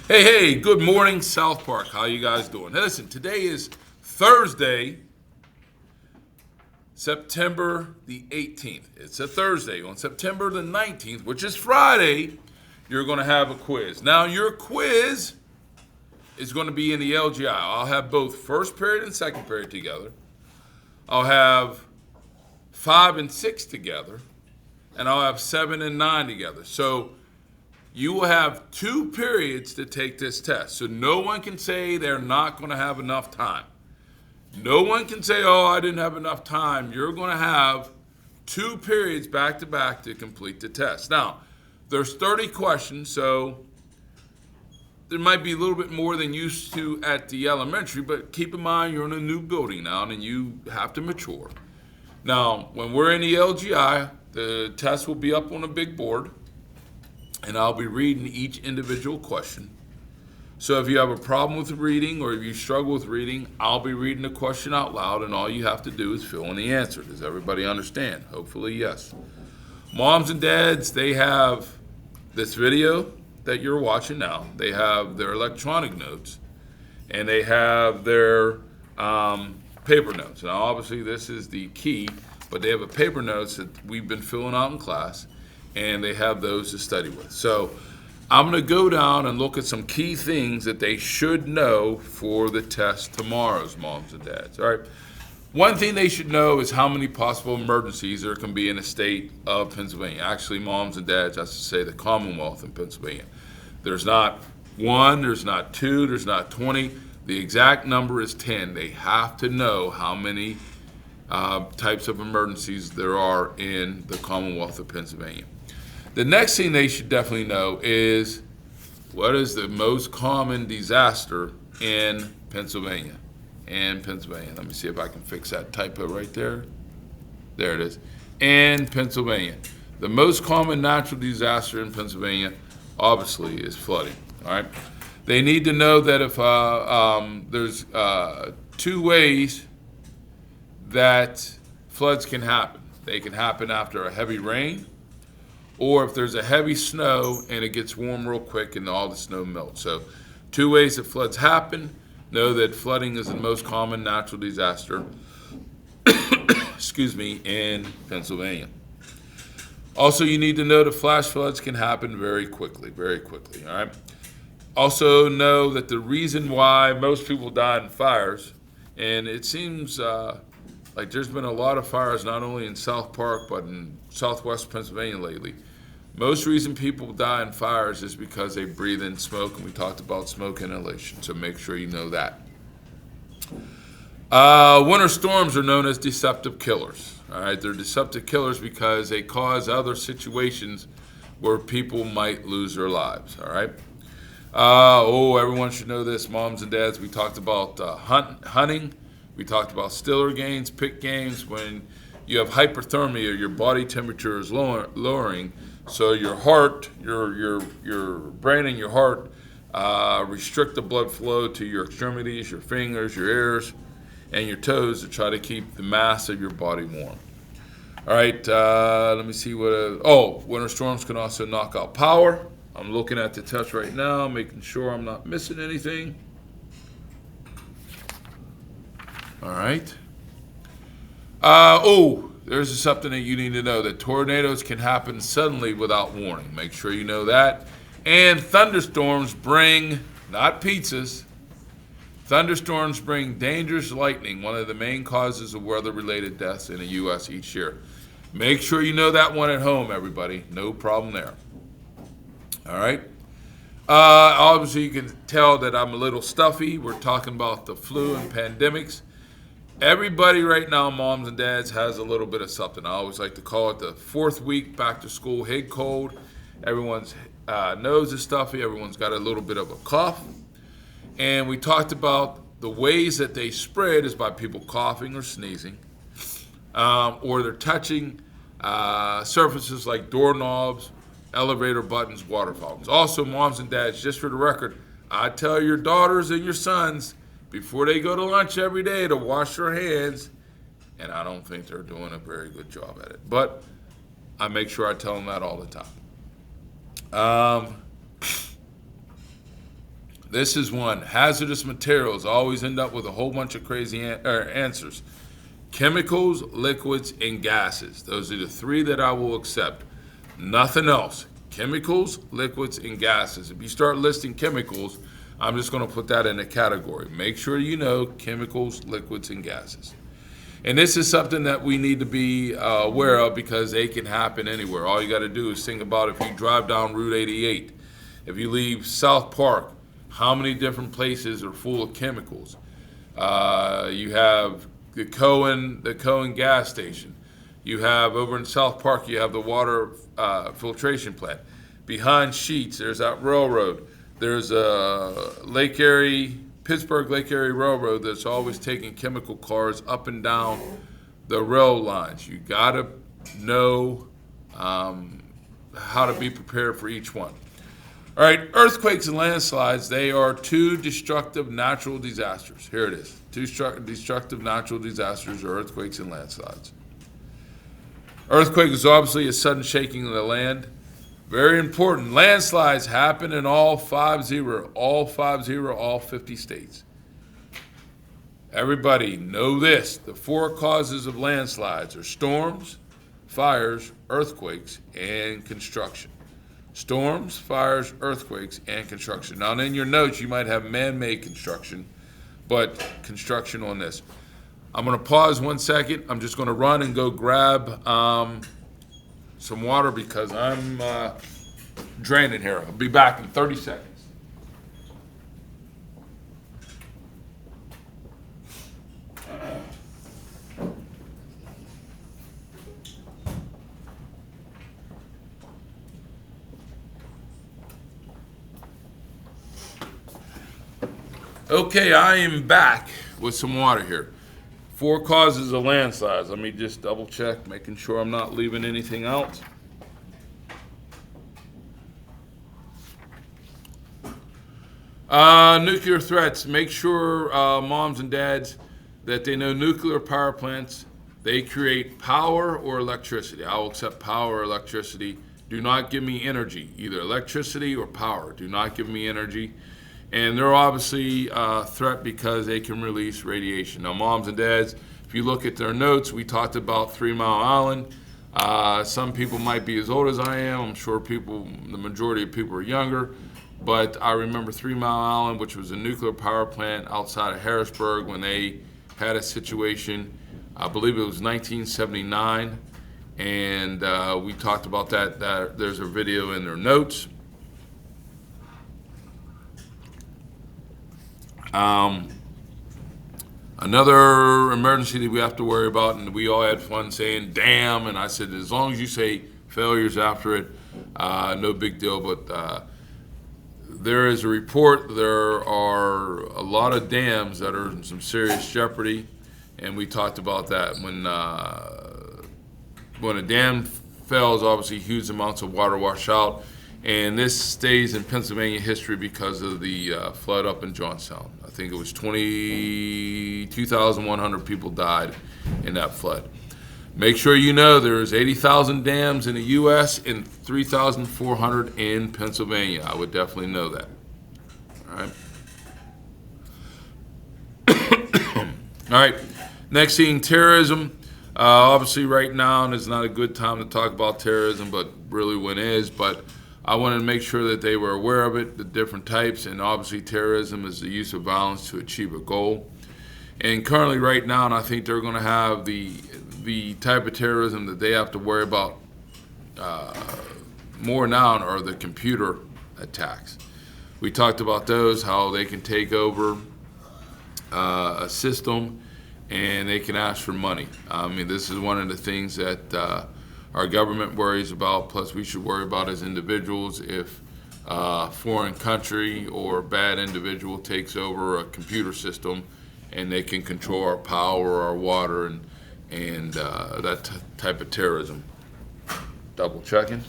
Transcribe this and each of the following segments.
Hey, good morning, South Park. How you guys doing? Hey, listen, today is Thursday, September the 18th. It's a Thursday. On September the 19th, which is Friday, you're going to have a quiz. Now, your quiz is going to be in the LGI. I'll have both first period and second period together. I'll have 5 and 6 together, and I'll have 7 and 9 together. So you will have 2 periods to take this test. So no one can say they're not going to have enough time. No one can say, oh, I didn't have enough time. You're going to have 2 periods back to back to complete the test. Now, there's 30 questions, so there might be a little bit more than used to at the elementary, but keep in mind you're in a new building now and you have to mature. Now, when we're in the LGI, the test will be up on a big board, and I'll be reading each individual question. So if you have a problem with reading or if you struggle with reading, I'll be reading the question out loud, and all you have to do is fill in the answer. Does everybody understand? Hopefully, yes. Moms and dads, they have this video that you're watching now. They have their electronic notes, and they have their paper notes. Now, obviously, this is the key, but they have a paper notes that we've been filling out in class, and they have those to study with. So I'm going to go down and look at some key things that they should know for the test tomorrow's moms and dads. All right. One thing they should know is how many possible emergencies there can be in the state of Pennsylvania. Actually, moms and dads, I should say the Commonwealth in Pennsylvania. There's not 1, there's not 2, there's not 20. The exact number is 10. They have to know how many types of emergencies there are in the Commonwealth of Pennsylvania. The next thing they should definitely know is what is the most common disaster in Pennsylvania? Let me see if I can fix that typo right there. There it is. In Pennsylvania. The most common natural disaster in Pennsylvania, obviously, is flooding. All right. They need to know that if there's 2 ways that floods can happen. They can happen after a heavy rain, or if there's a heavy snow and it gets warm real quick and all the snow melts. So 2 ways that floods happen. Know that flooding is the most common natural disaster in Pennsylvania. Also, you need to know that flash floods can happen very quickly, all right? Also know that the reason why most people die in fires, and it seems like there's been a lot of fires not only in South Park but in southwest Pennsylvania lately. Most reason people die in fires is because they breathe in smoke, and we talked about smoke inhalation, so make sure you know that. Winter storms are known as deceptive killers. All right, they're deceptive killers because they cause other situations where people might lose their lives. All right. Everyone should know this, moms and dads. We talked about hunting. We talked about Stiller games, pick games. When you have hyperthermia, your body temperature is lowering. So your heart, your brain and your heart restrict the blood flow to your extremities, your fingers, your ears, and your toes to try to keep the mass of your body warm. All right, let me see what. Winter storms can also knock out power. I'm looking at the test right now, making sure I'm not missing anything. All right. There's something that you need to know, that tornadoes can happen suddenly without warning. Make sure you know that. And thunderstorms bring, not pizzas, thunderstorms bring dangerous lightning, one of the main causes of weather-related deaths in the U.S. each year. Make sure you know that one at home, everybody. No problem there. All right. Obviously, you can tell that I'm a little stuffy. We're talking about the flu and pandemics. Everybody right now, moms and dads, has a little bit of something. I always like to call it the 4th week back to school head cold. Everyone's nose is stuffy. Everyone's got a little bit of a cough. And we talked about the ways that they spread is by people coughing or sneezing, or they're touching surfaces like doorknobs, elevator buttons, water fountains. Also, moms and dads, just for the record, I tell your daughters and your sons before they go to lunch every day to wash their hands, and I don't think they're doing a very good job at it. But I make sure I tell them that all the time. This is one. Hazardous materials always end up with a whole bunch of crazy answers. Chemicals, liquids, and gases. Those are the three that I will accept. Nothing else. Chemicals, liquids, and gases. If you start listing chemicals, I'm just going to put that in a category. Make sure you know chemicals, liquids, and gases. And this is something that we need to be aware of because they can happen anywhere. All you got to do is think about if you drive down Route 88, if you leave South Park, how many different places are full of chemicals? You have the Cohen gas station. You have over in South Park, you have the water filtration plant. Behind Sheets, there's that railroad. There's a Pittsburgh Lake Erie Railroad that's always taking chemical cars up and down the rail lines. You got to know how to be prepared for each one. All right, earthquakes and landslides, they are two destructive natural disasters. Here it is. Two destructive natural disasters are earthquakes and landslides. Earthquake is obviously a sudden shaking of the land. Very important. Landslides happen in all 50 states. Everybody know this. The four causes of landslides are storms, fires, earthquakes, and construction. Storms, fires, earthquakes, and construction. Now, in your notes, you might have man-made construction, but construction on this. I'm going to pause 1 second. I'm just going to run and go grab some water because I'm draining here. I'll be back in 30 seconds. Okay, I am back with some water here. Four causes of landslides. Let me just double check, making sure I'm not leaving anything out. Nuclear threats. Make sure moms and dads that they know nuclear power plants, they create power or electricity. I will accept power or electricity. Do not give me energy, either electricity or power. Do not give me energy. And they're obviously a threat because they can release radiation. Now, moms and dads, if you look at their notes, we talked about 3 Mile Island. Some people might be as old as I am. I'm sure the majority of people are younger. But I remember 3 Mile Island, which was a nuclear power plant outside of Harrisburg when they had a situation. I believe it was 1979. And we talked about that. There's a video in their notes. Another emergency that we have to worry about, and we all had fun saying damn, and I said as long as you say failures after it, no big deal. But there is a report there are a lot of dams that are in some serious jeopardy, and we talked about that. When a dam fails, obviously huge amounts of water wash out. And this stays in Pennsylvania history because of the flood up in Johnstown. I think it was 2,100 people died in that flood. Make sure you know there's 80,000 dams in the U.S. and 3,400 in Pennsylvania. I would definitely know that. All right. All right. Next thing, terrorism. Obviously, right now is not a good time to talk about terrorism, but really when it is. But I wanted to make sure that they were aware of it, the different types, and obviously terrorism is the use of violence to achieve a goal. And currently right now, and I think they're going to have the type of terrorism that they have to worry about more now are the computer attacks. We talked about those, how they can take over a system and they can ask for money. I mean, this is one of the things that our government worries about, plus we should worry about as individuals if a foreign country or a bad individual takes over a computer system and they can control our power, our water, and that type of terrorism. Double checking.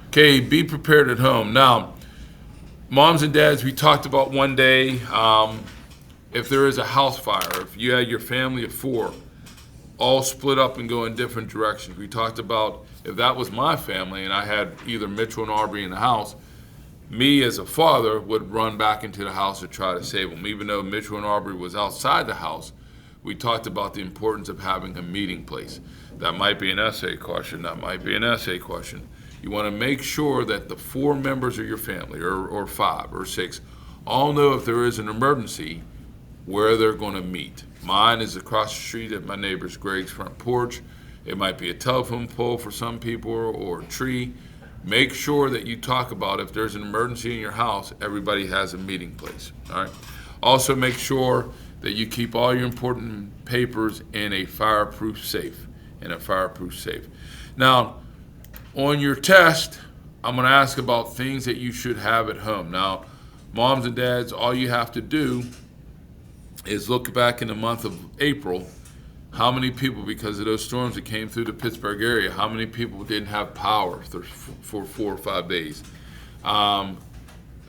Okay, be prepared at home. Now, moms and dads, we talked about one day, if there is a house fire, if you had your family of 4, all split up and go in different directions. We talked about if that was my family and I had either Mitchell and Aubrey in the house, me as a father would run back into the house to try to save them. Even though Mitchell and Aubrey was outside the house, we talked about the importance of having a meeting place. That might be an essay question. That might be an essay question. You want to make sure that the 4 members of your family, or 5 or 6, all know if there is an emergency where they're going to meet. Mine is across the street at my neighbor's Greg's front porch. It might be a telephone pole for some people or a tree. Make sure that you talk about if there's an emergency in your house, everybody has a meeting place. All right. Also, make sure that you keep all your important papers in a fireproof safe. Now, on your test, I'm going to ask about things that you should have at home. Now, moms and dads, all you have to do is look back in the month of April. How many people, because of those storms that came through the Pittsburgh area, how many people didn't have power for 4 or 5 days?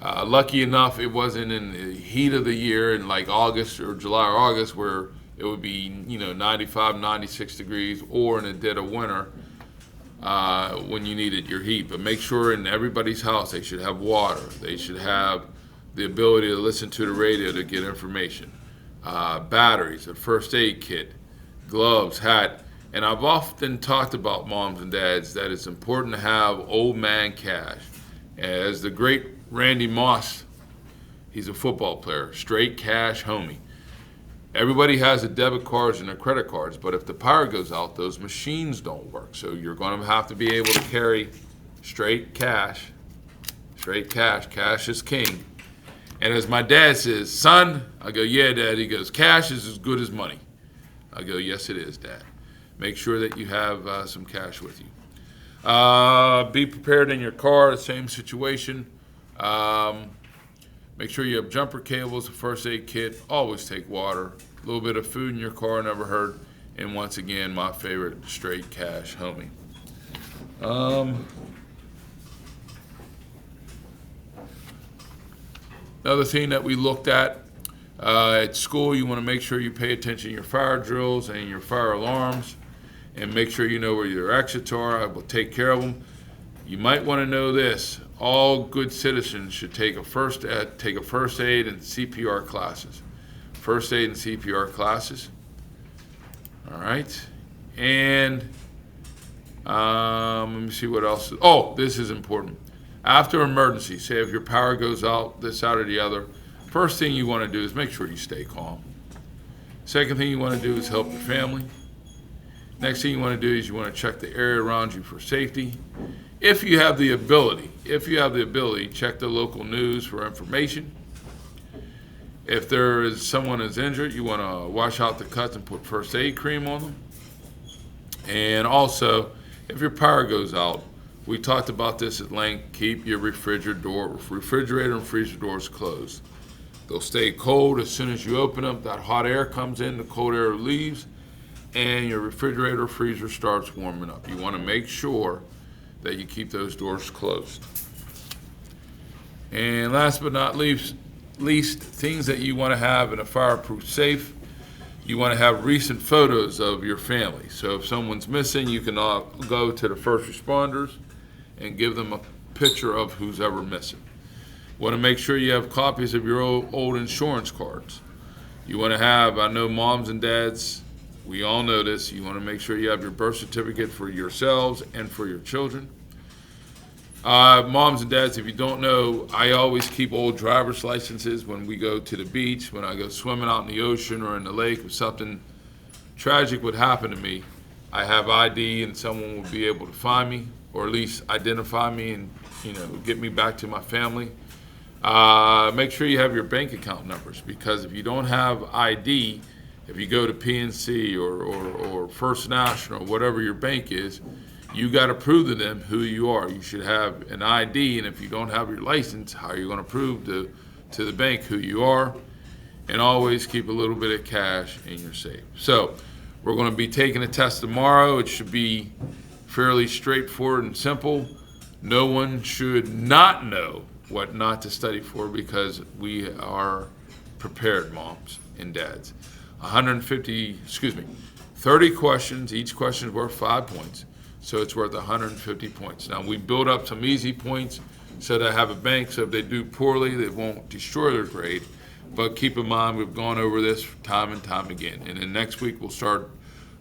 Lucky enough, it wasn't in the heat of the year in like August or July or August where it would be 95, 96 degrees, or in the dead of winter when you needed your heat. But make sure in everybody's house they should have water. They should have the ability to listen to the radio to get information. Batteries, a first aid kit, gloves, hat. And I've often talked about moms and dads that it's important to have old man cash. As the great Randy Moss, he's a football player, straight cash homie. Everybody has a debit cards and their credit cards, but if the power goes out, those machines don't work. So you're going to have to be able to carry straight cash. Cash is king. And as my dad says, son, I go, yeah, Dad. He goes, cash is as good as money. I go, yes, it is, Dad. Make sure that you have some cash with you. Be prepared in your car, the same situation. Make sure you have jumper cables, a first aid kit. Always take water. A little bit of food in your car never hurt. And once again, my favorite, straight cash homie. Another thing that we looked at school, you want to make sure you pay attention to your fire drills and your fire alarms, and make sure you know where your exits are. I will take care of them. You might want to know this: all good citizens should take a first aid and CPR classes. First aid and CPR classes. All right, and let me see what else. Oh, this is important. After emergency, say if your power goes out, this, out, or the other, first thing you want to do is make sure you stay calm. Second thing you want to do is help your family. Next thing you want to do is you want to check the area around you for safety. If you have the ability, check the local news for information. If there is someone is injured, you want to wash out the cuts and put first aid cream on them. And also, if your power goes out, we talked about this at length, keep your refrigerator and freezer doors closed. They'll stay cold as soon as you open them. That hot air comes in, the cold air leaves, and your refrigerator or freezer starts warming up. You want to make sure that you keep those doors closed. And last but not least, things that you want to have in a fireproof safe. You want to have recent photos of your family. So if someone's missing, you can go to the first responders and give them a picture of who's ever missing. You want to make sure you have copies of your old insurance cards. You want to have, I know moms and dads, we all know this, you want to make sure you have your birth certificate for yourselves and for your children. Moms and dads, if you don't know, I always keep old driver's licenses when we go to the beach, when I go swimming out in the ocean or in the lake. If something tragic would happen to me, I have ID and someone will be able to find me, or at least identify me and get me back to my family. Make sure you have your bank account numbers, because if you don't have ID, if you go to PNC or First National, whatever your bank is, you got to prove to them who you are. You should have an ID, and if you don't have your license, how are you going to prove to the bank who you are? And always keep a little bit of cash in your safe. So we're going to be taking a test tomorrow. It should be fairly straightforward and simple. No one should not know what not to study for, because we are prepared, moms and dads. 30 questions. Each question is worth 5 points. so it's worth 150 points. Now, we build up some easy points so that I have a bank, so if they do poorly, they won't destroy their grade. But keep in mind, we've gone over this time and time again. And then next week, we'll start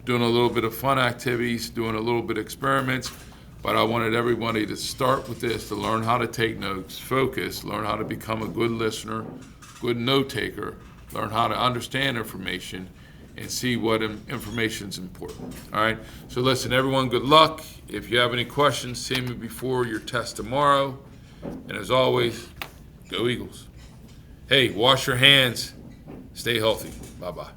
doing a little bit of fun activities, doing a little bit of experiments. But I wanted everybody to start with this, to learn how to take notes, focus, learn how to become a good listener, good note taker, learn how to understand information, and see what information is important. All right? So listen, everyone, good luck. If you have any questions, see me before your test tomorrow. And as always, go Eagles. Hey, wash your hands. Stay healthy. Bye-bye.